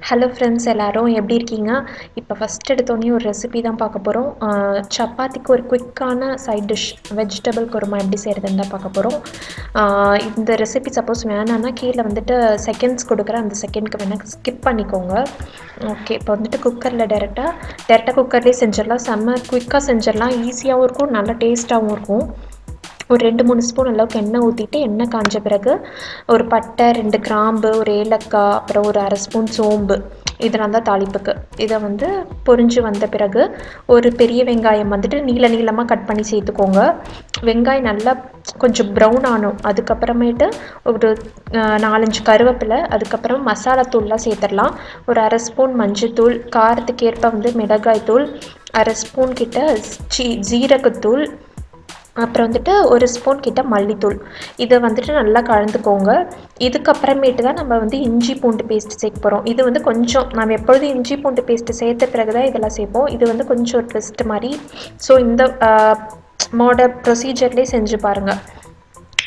Hello friends எல்லாரும் எப்படி இருக்கீங்க? இப்போ ஃபஸ்ட் எடுத்தோடனே ஒரு ரெசிபி தான் பார்க்க போகிறோம். சப்பாத்திக்கு ஒரு குயிக்கான சைட் டிஷ் வெஜிடபிள் குருமா எப்படி செய்கிறதுன்னு தான் பார்க்க போகிறோம். இந்த ரெசிபி சப்போஸ் வேணான்னா கீழே வந்துட்டு செகண்ட்ஸ் கொடுக்குறேன், அந்த செகண்ட்க்கு வேணால் ஸ்கிப் பண்ணிக்கோங்க. ஓகே, இப்போ வந்துட்டு குக்கரில் டேரெக்டாக குக்கர்லேயே செஞ்சிடலாம். செம்ம குயிக்காக செஞ்சிடலாம், ஈஸியாகவும் இருக்கும், நல்லா டேஸ்ட்டாகவும் இருக்கும். ஒரு 2-3 ஸ்பூன் அளவுக்கு எண்ணெய் ஊற்றிட்டு, எண்ணெய் காஞ்ச பிறகு ஒரு பட்டை, 2 கிராம்பு, ஒரு ஏலக்காய், அப்புறம் ஒரு அரை ஸ்பூன் சோம்பு, இதெல்லாம் தான் தாளிப்புக்கு. இதை வந்து பொரிஞ்சு வந்த பிறகு ஒரு பெரிய வெங்காயம் வந்துட்டு நீளமாக கட் பண்ணி சேர்த்துக்கோங்க. வெங்காயம் நல்லா கொஞ்சம் ப்ரௌன் ஆனும். அதுக்கப்புறமேட்டு ஒரு 4-5 கருவேப்பிலை, அதுக்கப்புறம் மசாலா தூள்லாம் சேர்த்துடலாம். ஒரு அரை ஸ்பூன் மஞ்சத்தூள், காரத்துக்கு ஏற்ப வந்து மிளகாய் தூள், அரை ஸ்பூன் கிட்ட ஜீரகத்தூள், அப்புறம் வந்துட்டு ஒரு ஸ்பூன் கிட்ட மல்லித்தூள். இதை வந்துட்டு நல்லா கலந்துக்கோங்க. இதுக்கப்புறமேட்டு தான் நம்ம வந்து இஞ்சி பூண்டு பேஸ்ட் சேர்க்க போகிறோம். இது வந்து கொஞ்சம் நம்ம எப்பொழுதும் இஞ்சி பூண்டு பேஸ்ட்டு சேர்த்த பிறகு தான் இதெல்லாம் சேர்ப்போம். இது வந்து கொஞ்சம் ட்விஸ்ட் மாதிரி. ஸோ இந்த ப்ரொசீஜர்லேயே செஞ்சு பாருங்கள்.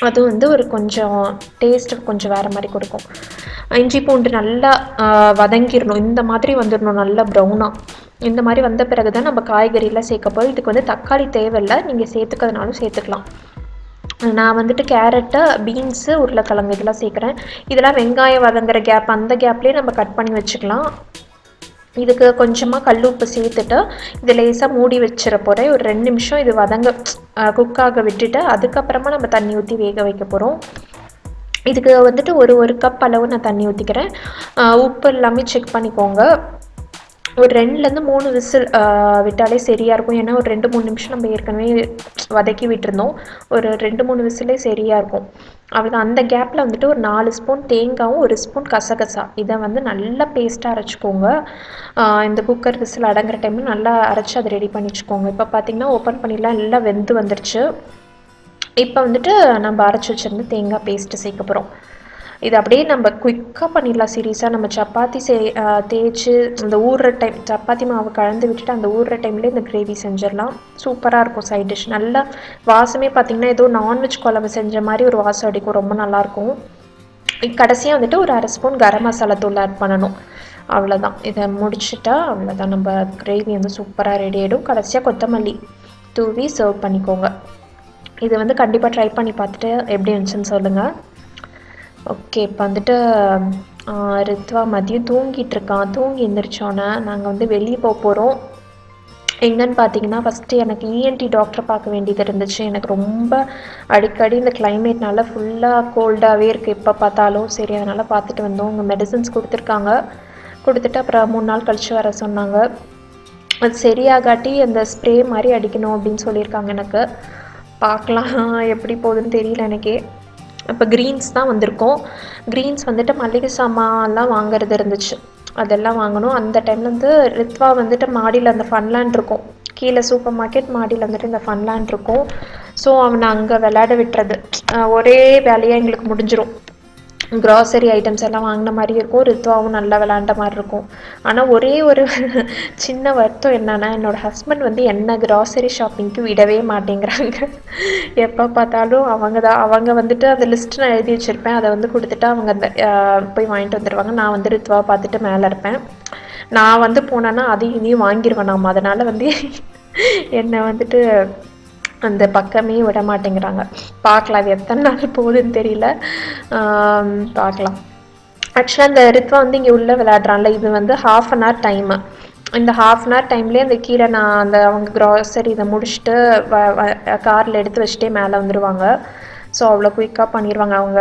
அது வந்து ஒரு கொஞ்சம் டேஸ்ட்டு கொஞ்சம் வேறு மாதிரி கொடுக்கும். இஞ்சி பூண்டு நல்லா வதங்கிடணும், இந்த மாதிரி வந்துடணும், நல்லா ப்ரௌனாக. இந்த மாதிரி வந்த பிறகு தான் நம்ம காய்கறியெலாம் சேர்க்க போகிறோம். இதுக்கு வந்து தக்காளி தேவையில்லை, நீங்கள் சேர்த்துக்கிறதுனாலும் சேர்த்துக்கலாம். நான் வந்துட்டு கேரட்டு, பீன்ஸு, உருளைக்கிழங்கு இதெல்லாம் சேர்க்குறேன். இதெல்லாம் வெங்காயம் வதங்குற கேப், அந்த கேப்லேயே நம்ம கட் பண்ணி வச்சுக்கலாம். இதுக்கு கொஞ்சமாக கல் உப்பு சேர்த்துட்டு இதை லேசாக மூடி வச்சிட போகிறேன். ஒரு 2 நிமிஷம் இது குக்காக விட்டுட்டு அதுக்கப்புறமா நம்ம தண்ணி ஊற்றி வேக வைக்க போகிறோம். இதுக்கு வந்துட்டு ஒரு கப் அளவு நான் தண்ணி ஊற்றிக்கிறேன். உப்பு எல்லாமே செக் பண்ணிக்கோங்க. ஒரு 2-3 விசில் விட்டாலே சரியாக இருக்கும். ஏன்னா ஒரு 2-3 நிமிஷம் நம்ம ஏற்கனவே வதக்கி விட்டுருந்தோம். ஒரு 2-3 விசிலே சரியாக இருக்கும். அவ்வளோதான். அந்த கேப்பில் வந்துட்டு ஒரு 4 ஸ்பூன் தேங்காயும், 1 ஸ்பூன் கசகசா, இதை வந்து நல்லா பேஸ்ட்டாக அரைச்சிக்கோங்க. இந்த குக்கர் விசில் அடங்குற டைமில் நல்லா அரைச்சி அதை ரெடி பண்ணி வச்சுக்கோங்க. இப்போ பார்த்திங்கன்னா ஓப்பன் பண்ணிடலாம், எல்லாம் வெந்து வந்துருச்சு. இப்போ வந்துட்டு நம்ம அரைச்சி வச்சுருந்து தேங்காய் பேஸ்ட்டு சேர்க்க போகிறோம். இது அப்படியே நம்ம குயிக்காக பண்ணிடலாம். சீரியஸாக நம்ம சப்பாத்தி தேய்ச்சி இந்த ஊறுற டைம், சப்பாத்தி மாவு கலந்து விட்டுட்டு அந்த ஊறுற டைம்லேயே இந்த கிரேவி செஞ்சிடலாம். சூப்பராக இருக்கும் சைட் டிஷ். நல்லா வாசமே பார்த்திங்கன்னா ஏதோ நான்வெஜ் குழம்பு செஞ்ச மாதிரி ஒரு வாசம் அடிக்கும், ரொம்ப நல்லாயிருக்கும். கடைசியாக வந்துட்டு ஒரு அரை ஸ்பூன் கரம் மசாலா தூள் ஆட் பண்ணணும். அவ்வளோதான். இதை முடிச்சுட்டா அவ்வளோதான், நம்ம கிரேவி வந்து சூப்பராக ரெடி ஆகிடும். கடைசியாக கொத்தமல்லி தூவி சர்வ் பண்ணிக்கோங்க. இது வந்து கண்டிப்பாக ட்ரை பண்ணி பார்த்துட்டு எப்படி இருந்துச்சுன்னு சொல்லுங்கள். ஓகே, இப்போ வந்துட்டு ரித்வா மதியம் தூங்கிட்டுருக்கான். தூங்கி எழுந்திரிச்சோன்னே நாங்கள் வந்து வெளியே போகிறோம். எங்கன்னு பார்த்தீங்கன்னா, ஃபஸ்ட்டு எனக்கு இஎன்டி டாக்டரை பார்க்க வேண்டியது இருந்துச்சு. எனக்கு ரொம்ப அடிக்கடி இந்த கிளைமேட்னால ஃபுல்லாக கோல்டாகவே இருக்குது எப்போ பார்த்தாலும். சரி, அதனால் பார்த்துட்டு வந்தோம். அவங்க மெடிசன்ஸ் கொடுத்துட்டு அப்புறம் 3 நாள் கழித்து வர சொன்னாங்க. அது சரியாகாட்டி அந்த ஸ்ப்ரே மாதிரி அடிக்கணும் அப்படின்னு சொல்லியிருக்காங்க. எனக்கு பார்க்கலாம் எப்படி போகுதுன்னு தெரியல எனக்கே. இப்போ க்ரீன்ஸ் தான் வந்திருக்கோம். க்ரீன்ஸ் வந்துட்டு மளிகை சாமான்லாம் வாங்குறது இருந்துச்சு, அதெல்லாம் வாங்கணும். அந்த டைமில் வந்து ரித்வா வந்துட்டு மாடியில் அந்த ஃபன்லேண்ட் இருக்கும், கீழே சூப்பர் மார்க்கெட், மாடியில் வந்துட்டு இந்த ஃபன்லேண்ட் இருக்கும். ஸோ அவனை அங்கே விளையாட விட்டுறது ஒரே வேலையாக எங்களுக்கு முடிஞ்சிடும். க்ராசரி ஐட்டம்ஸ் எல்லாம் வாங்கின மாதிரி இருக்கும். ரித்வாவும் நல்லா விளாண்ட மாதிரி இருக்கும். ஆனால் ஒரே ஒரு சின்ன வருத்தம் என்னென்னா, என்னோடய ஹஸ்பண்ட் வந்து என்ன க்ராசரி ஷாப்பிங்க்கு விடவே மாட்டேங்கிறாங்க. எப்போ பார்த்தாலும் அவங்க வந்துட்டு அந்த லிஸ்ட்டு நான் எழுதி வச்சுருப்பேன், அதை வந்து கொடுத்துட்டு அவங்க அந்த போய் வாங்கிட்டு வந்துடுவாங்க. நான் வந்து ரித்வா பார்த்துட்டு மேலே இருப்பேன். நான் வந்து போனேன்னா அதையும் இதையும் வாங்கிடுவேன் நாம். அதனால் வந்து என்னை வந்துட்டு அந்த பக்கமே விட மாட்டேங்கிறாங்க. பார்க்கலாம், அது எத்தனை நாள் போகுதுன்னு தெரியல, பார்க்கலாம். ஆக்சுவலாக இந்த ரித்வா வந்து இங்கே உள்ளே விளையாடுறான்ல, இது வந்து 1/2 அன் ஹவர் டைமு. இந்த 1/2 அன் ஹவர் டைம்லேயே அந்த கீழே நான் அந்த அவங்க க்ராசரி இதை முடிச்சுட்டு காரில் எடுத்து வச்சுட்டே மேலே வந்துடுவாங்க. ஸோ அவ்வளோ குயிக்காக பண்ணிடுவாங்க. அவங்க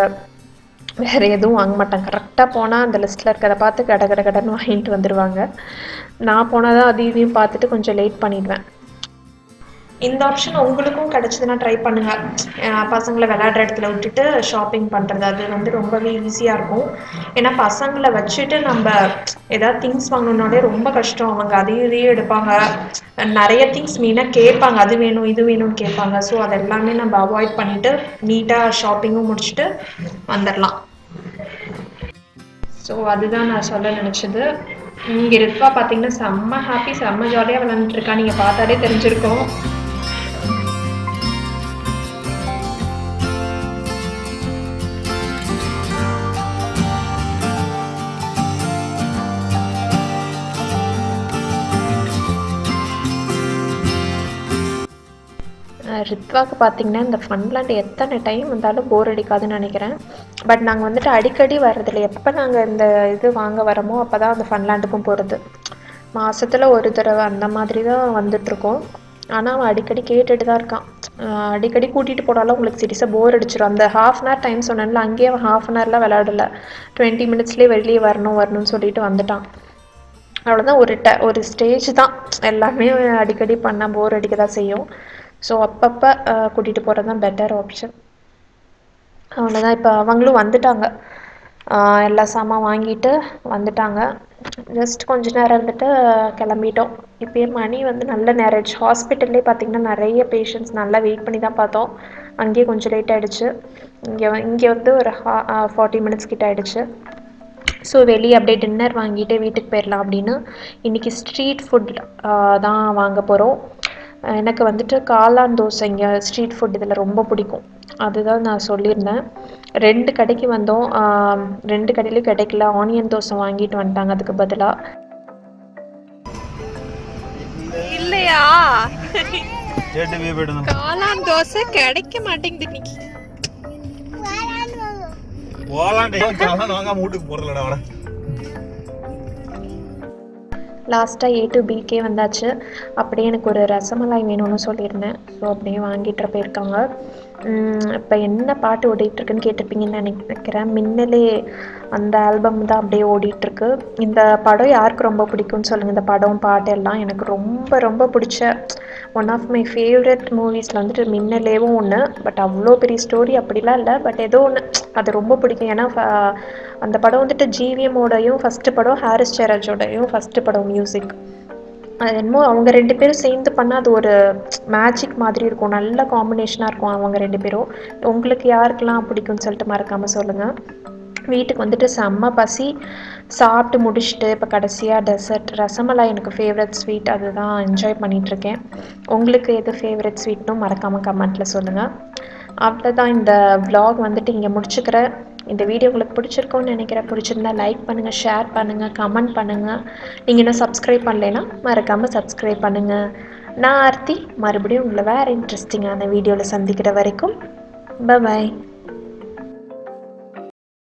வேறு எதுவும் வாங்க மாட்டாங்க. கரெக்டாக போனால் அந்த லிஸ்ட்டில் இருக்கிறத பார்த்து கடன்னு வாங்கிட்டு வந்துடுவாங்க. நான் போனால் தான் அது இதையும் பார்த்துட்டு கொஞ்சம் லேட் பண்ணிடுவேன். இந்த ஆப்ஷன் உங்களுக்கும் கிடச்சிதுன்னா ட்ரை பண்ணுங்கள். பசங்களை விளையாடுற இடத்துல விட்டுட்டு ஷாப்பிங் பண்ணுறது, அது வந்து ரொம்பவே ஈஸியாக இருக்கும். ஏன்னா பசங்களை வச்சுட்டு நம்ம ஏதாவது திங்ஸ் வாங்கணுன்னாலே ரொம்ப கஷ்டம். அவங்க அதையும் இதையும் எடுப்பாங்க, நிறைய திங்ஸ் மெயினாக கேட்பாங்க, அது வேணும் இது வேணும்னு கேட்பாங்க. ஸோ அதெல்லாமே நம்ம அவாய்ட் பண்ணிவிட்டு நீட்டாக ஷாப்பிங்கும் முடிச்சுட்டு வந்துடலாம். ஸோ அதுதான் நான் சொல்ல நினச்சது. இங்கே ரித்வா பார்த்தீங்கன்னா செம்ம ஹாப்பி, செம்ம ஜாலியாக விளாண்டுருக்கா. நீங்கள் பார்த்தாலே தெரிஞ்சிருக்கோம். ரித்வாக்கு பார்த்தீங்கன்னா இந்த ஃபன்லேண்ட் எத்தனை டைம் வந்தாலும் போர் அடிக்காதுன்னு நினைக்கிறேன். பட் நாங்கள் வந்துட்டு அடிக்கடி வர்றதில்ல. எப்போ நாங்கள் இந்த இது வாங்க வரோமோ அப்போ தான் அந்த ஃபன்லேண்டுக்கும் போகிறது. மாதத்தில் ஒரு தடவை அந்த மாதிரி தான் வந்துட்டுருக்கோம். ஆனால் அவன் அடிக்கடி கேட்டுட்டு தான் இருக்கான். அடிக்கடி கூட்டிகிட்டு போனாலும் உங்களுக்கு சீரியஸாக போர் அடிச்சிடும். அந்த ஹாஃப் அன் ஹவர் டைம் சொன்னேன்ல, அங்கேயே அவன் ஹாஃப் அன் ஹவர்லாம் விளையாடல. 20 மினிட்ஸ்லேயே வெளியே வரணும்னு சொல்லிட்டு வந்துட்டான். அவ்வளோதான். ஒரு ஸ்டேஜ் தான். எல்லாமே அடிக்கடி பண்ணால் போர் அடிக்க தான் செய்யும். ஸோ அப்பப்போ கூட்டிகிட்டு போகிறது தான் பெட்டர் ஆப்ஷன். அவ்வளோதான். இப்போ அவங்களும் வந்துட்டாங்க. எல்லா சாமான் வாங்கிட்டு வந்துட்டாங்க. ஜஸ்ட் கொஞ்ச நேரம் இருந்துட்டு கிளம்பிட்டோம். இப்போயே மணி வந்து நல்ல நேரம் ஆயிடுச்சு. ஹாஸ்பிட்டல்லே பார்த்திங்கன்னா நிறைய பேஷண்ட்ஸ் நல்லா வெயிட் பண்ணி தான் பார்த்தோம். அங்கேயே கொஞ்சம் லேட் ஆகிடுச்சு. இங்கே வந்து ஒரு 40 மினிட்ஸ் கிட்ட ஆகிடுச்சு. ஸோ வெளியே அப்படியே டின்னர் வாங்கிட்டு வீட்டுக்கு போயிடலாம் அப்படின்னு இன்றைக்கி ஸ்ட்ரீட் ஃபுட் தான் வாங்க போகிறோம். எனக்கு வந்துட்டு காளான் தோசை இங்கே ஸ்ட்ரீட் ஃபுட் இதில் ரொம்ப பிடிக்கும். அதுதான் நான் சொல்லியிருந்தேன். 2 கடைக்கு வந்தோம். 2 கடையிலையும் கிடைக்கல. ஆனியன் தோசை வாங்கிட்டு வந்துட்டாங்க அதுக்கு பதிலாக. இல்லையா காளான் தோசை கிடைக்க மாட்டேங்குது இன்னைக்கு. லாஸ்ட்டாக A to Bக்கே வந்தாச்சு. அப்படியே எனக்கு ஒரு ரசமலாய் வேணும்னு சொல்லியிருந்தேன். ஸோ அப்படியே வாங்கிட்டு போயிருக்காங்க. இப்போ என்ன பாட்டு ஓடிட்டுருக்குன்னு கேட்டிருப்பீங்கன்னு நினைக்கிறேன். மின்னலே அந்த ஆல்பம் தான் அப்படியே ஓடிட்டுருக்கு. இந்த படம் யாருக்கு ரொம்ப பிடிக்கும்னு சொல்லுங்கள். இந்த படம் பாட்டு எல்லாம் எனக்கு ரொம்ப ரொம்ப பிடிச்ச ஒன் ஆஃப் மை ஃபேவரட் மூவிஸில் வந்துட்டு மின்னலேவும் ஒன்று. பட் அவ்வளோ பெரிய ஸ்டோரி அப்படிலாம் இல்லை. பட் ஏதோ ஒன்று அது ரொம்ப பிடிக்கும். ஏன்னா அந்த படம் வந்துட்டு ஜிவிஎம்மோடையும் ஃபஸ்ட்டு படம், ஹாரிஸ் ஜெயராஜோடையும் ஃபஸ்ட்டு படம் மியூசிக். அது என்னமோ அவங்க 2 பேரும் சேர்ந்து பண்ணால் அது ஒரு மேஜிக் மாதிரி இருக்கும். நல்ல காம்பினேஷனாக இருக்கும் அவங்க 2 பேரும். உங்களுக்கு யாருக்கெல்லாம் பிடிக்கும்னு சொல்லிட்டு மறக்காமல் சொல்லுங்கள். வீட்டுக்கு வந்துட்டு செம்ம பசி. சாப்பிட்டு முடிச்சுட்டு இப்போ கடைசியாக டெசர்ட் ரசமலாய் எனக்கு ஃபேவரட் ஸ்வீட். அதுதான் என்ஜாய் பண்ணிகிட்ருக்கேன். உங்களுக்கு எது ஃபேவரட் ஸ்வீட்னும் மறக்காமல் கமெண்ட்டில் சொல்லுங்கள். அவ்வளோதான். இந்த vlog வந்துட்டு இங்கே முடிச்சுக்கிறேன். இந்த வீடியோ உங்களுக்கு பிடிச்சிருக்கோன்னு நினைக்கிறேன். பிடிச்சிருந்தா லைக் பண்ணுங்கள், ஷேர் பண்ணுங்கள், கமெண்ட் பண்ணுங்கள். நீங்கள் இன்னும் சப்ஸ்கிரைப் பண்ணலைன்னா மறக்காமல் சப்ஸ்கிரைப் பண்ணுங்கள். நான் ஆர்த்தி. மறுபடியும் உங்களை வேறு இன்ட்ரெஸ்டிங்கான வீடியோவில் சந்திக்கிற வரைக்கும் பை.